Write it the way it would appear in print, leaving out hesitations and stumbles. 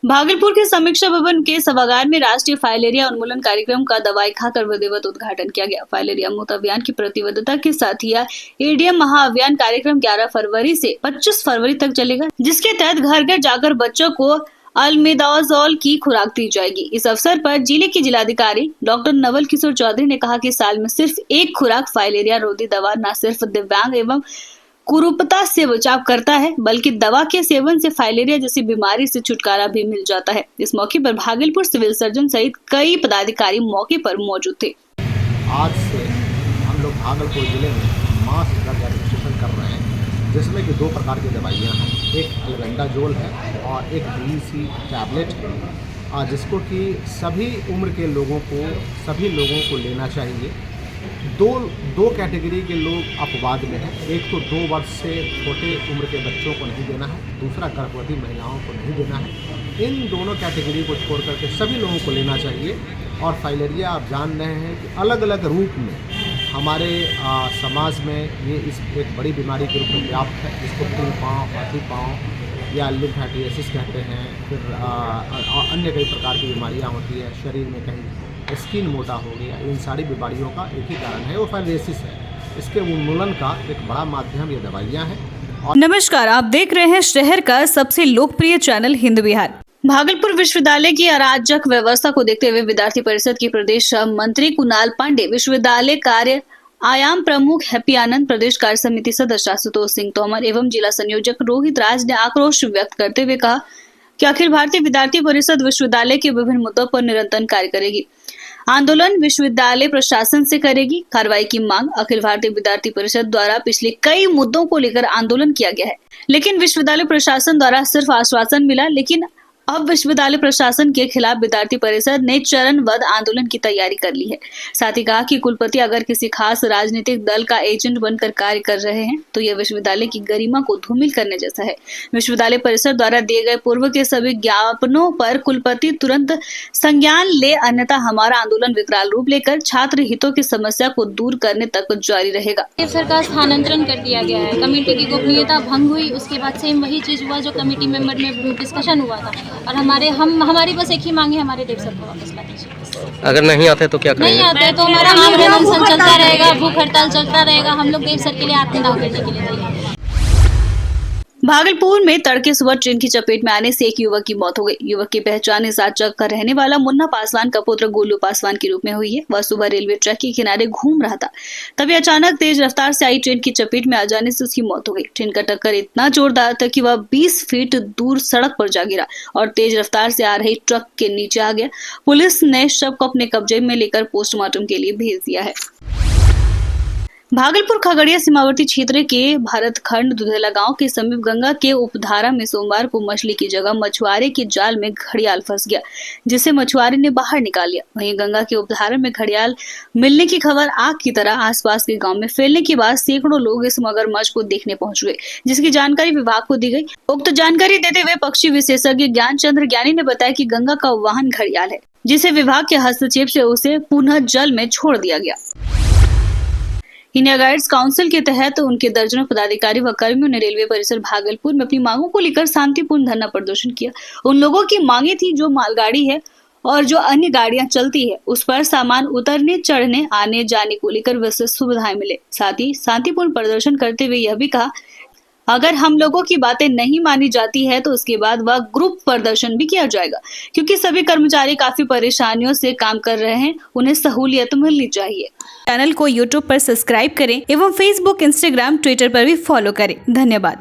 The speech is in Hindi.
भागलपुर के समीक्षा भवन के सभागार में राष्ट्रीय फाइलेरिया उन्मूलन कार्यक्रम का दवाई खाकर विधिवत उद्घाटन किया गया। फाइलेरिया मुक्त अभियान की प्रतिबद्धता के साथ यह एडीएम महाअभियान कार्यक्रम 11 फरवरी से 25 फरवरी तक चलेगा, जिसके तहत घर घर जाकर बच्चों को अल्बेंडाजोल की खुराक दी जाएगी। इस अवसर पर जिले के जिलाधिकारी डॉक्टर नवल किशोर चौधरी ने कहा कि साल में सिर्फ एक खुराक फाइलेरिया रोधी दवा न सिर्फ दिव्यांग एवं कुरूपता से बचाव करता है, बल्कि दवा के सेवन से फाइलेरिया जैसी बीमारी से छुटकारा भी मिल जाता है। इस मौके पर भागलपुर सिविल सर्जन सहित कई पदाधिकारी मौके पर मौजूद थे। आज से हम लोग भागलपुर जिले में मास ड्रग एडमिनिस्ट्रेशन कर रहे हैं, जिसमें कि 2 प्रकार की दवाइयाँ हैं, एक अल्बेंडाजोल है और एक डीसी टैबलेट है, जिसको कि सभी उम्र के लोगों को लेना चाहिए। दो कैटेगरी के लोग अपवाद में हैं। एक तो 2 वर्ष से छोटे उम्र के बच्चों को नहीं देना है, दूसरा गर्भवती महिलाओं को नहीं देना है। इन दोनों कैटेगरी को छोड़ करके सभी लोगों को लेना चाहिए। और फाइलेरिया आप जान रहे हैं कि अलग अलग रूप में हमारे समाज में ये इस एक बड़ी बीमारी के रूप में व्याप्त है, जिसको फूल पाँव, हाथी पाँव या लिम्फेटियासिस कहते हैं। फिर अन्य कई प्रकार की बीमारियाँ होती है, शरीर में कहीं स्किन मोटा हो गया। इन सारी बीमारियों का एक ही कारण है, वो फाइलेरियासिस है। इसके उन्मूलन का एक बड़ा माध्यम ये दवाइयाँ हैं। नमस्कार, आप देख रहे हैं शहर का सबसे लोकप्रिय चैनल हिंद बिहार। भागलपुर विश्वविद्यालय की अराजक व्यवस्था को देखते हुए विद्यार्थी परिषद के प्रदेश मंत्री कुणाल पांडे, विश्वविद्यालय कार्य आयाम प्रमुख हैप्पी आनंद, प्रदेश कार्य समिति सदस्य आशुतोष सिंह तोमर एवं जिला संयोजक रोहित राज ने आक्रोश व्यक्त करते हुए कहा कि अखिल भारतीय विद्यार्थी परिषद विश्वविद्यालय के विभिन्न मुद्दों पर निरंतर कार्य करेगी। आंदोलन विश्वविद्यालय प्रशासन से करेगी। कार्रवाई की मांग। अखिल भारतीय विद्यार्थी परिषद द्वारा पिछले कई मुद्दों को लेकर आंदोलन किया गया है, लेकिन विश्वविद्यालय प्रशासन द्वारा सिर्फ आश्वासन मिला। लेकिन अब विश्वविद्यालय प्रशासन के खिलाफ विद्यार्थी परिषद ने चरणबद्ध आंदोलन की तैयारी कर ली है। साथ ही कहा कि कुलपति अगर किसी खास राजनीतिक दल का एजेंट बनकर कार्य कर रहे हैं तो यह विश्वविद्यालय की गरिमा को धूमिल करने जैसा है। विश्वविद्यालय परिषद द्वारा दिए गए पूर्व के सभी ज्ञापनों पर कुलपति तुरंत संज्ञान ले, अन्यथा हमारा आंदोलन विकराल रूप लेकर छात्र हितों की समस्या को दूर करने तक जारी रहेगा। सर का स्थानांतरण कर दिया गया है, कमेटी की गोपनीयता भंग हुई, उसके बाद सेम वही चीज हुआ जो कमेटी मेंबर में डिस्कशन हुआ था। और हमारी बस एक ही मांग है, हमारे देव सर को वापस ला दीजिए। अगर नहीं आते तो क्या करेंगे? नहीं आते तो हमारा आंदोलन अनशन चलता रहेगा, भूख हड़ताल चलता रहेगा। हम लोग देव सर के लिए आत्मदाह करने के लिए तैयार हैं। भागलपुर में तड़के सुबह ट्रेन की चपेट में आने से एक युवक की मौत हो गई। युवक की पहचान इसाचक का रहने वाला मुन्ना पासवान का पुत्र गोलू पासवान के रूप में हुई है। वह सुबह रेलवे ट्रैक के किनारे घूम रहा था, तभी अचानक तेज रफ्तार से आई ट्रेन की चपेट में आ जाने से उसकी मौत हो गई। ट्रेन का टक्कर इतना जोरदार था कि वह 20 फीट दूर सड़क पर जा गिरा और तेज रफ्तार से आ रही ट्रक के नीचे आ गया। पुलिस ने शव को अपने कब्जे में लेकर पोस्टमार्टम के लिए भेज दिया है। भागलपुर खगड़िया सीमावर्ती क्षेत्र के भरतखंड दुधेला गांव के समीप गंगा के उपधारा में सोमवार को मछली की जगह मछुआरे के जाल में घड़ियाल फंस गया, जिसे मछुआरे ने बाहर निकाल लिया। वहीं गंगा के उपधारा में घड़ियाल मिलने की खबर आग की तरह आसपास के गांव में फैलने के बाद सैकड़ों लोग इस मगरमच्छ को देखने पहुंच गए, जिसकी जानकारी विभाग को दी गई। उक्त जानकारी देते हुए पक्षी विशेषज्ञ ज्ञानचंद्र ज्ञानी ने बताया कि गंगा का वाहन घड़ियाल है, जिसे विभाग के हस्तक्षेप से उसे पुनः जल में छोड़ दिया गया। इंडिया गाइड्स काउंसिल के तहत उनके दर्जनों पदाधिकारी व कर्मियों ने रेलवे परिसर भागलपुर में अपनी मांगों को लेकर शांतिपूर्ण धरना प्रदर्शन किया। उन लोगों की मांगे थी जो मालगाड़ी है और जो अन्य गाड़ियां चलती है उस पर सामान उतरने, चढ़ने, आने जाने को लेकर विशेष सुविधाएं मिले। साथ ही शांतिपूर्ण प्रदर्शन करते हुए यह भी कहा, अगर हम लोगों की बातें नहीं मानी जाती है तो उसके बाद वह ग्रुप प्रदर्शन भी किया जाएगा, क्योंकि सभी कर्मचारी काफी परेशानियों से काम कर रहे हैं, उन्हें सहूलियत मिलनी चाहिए। चैनल को YouTube पर सब्सक्राइब करें एवं Facebook, Instagram, Twitter पर भी फॉलो करें। धन्यवाद।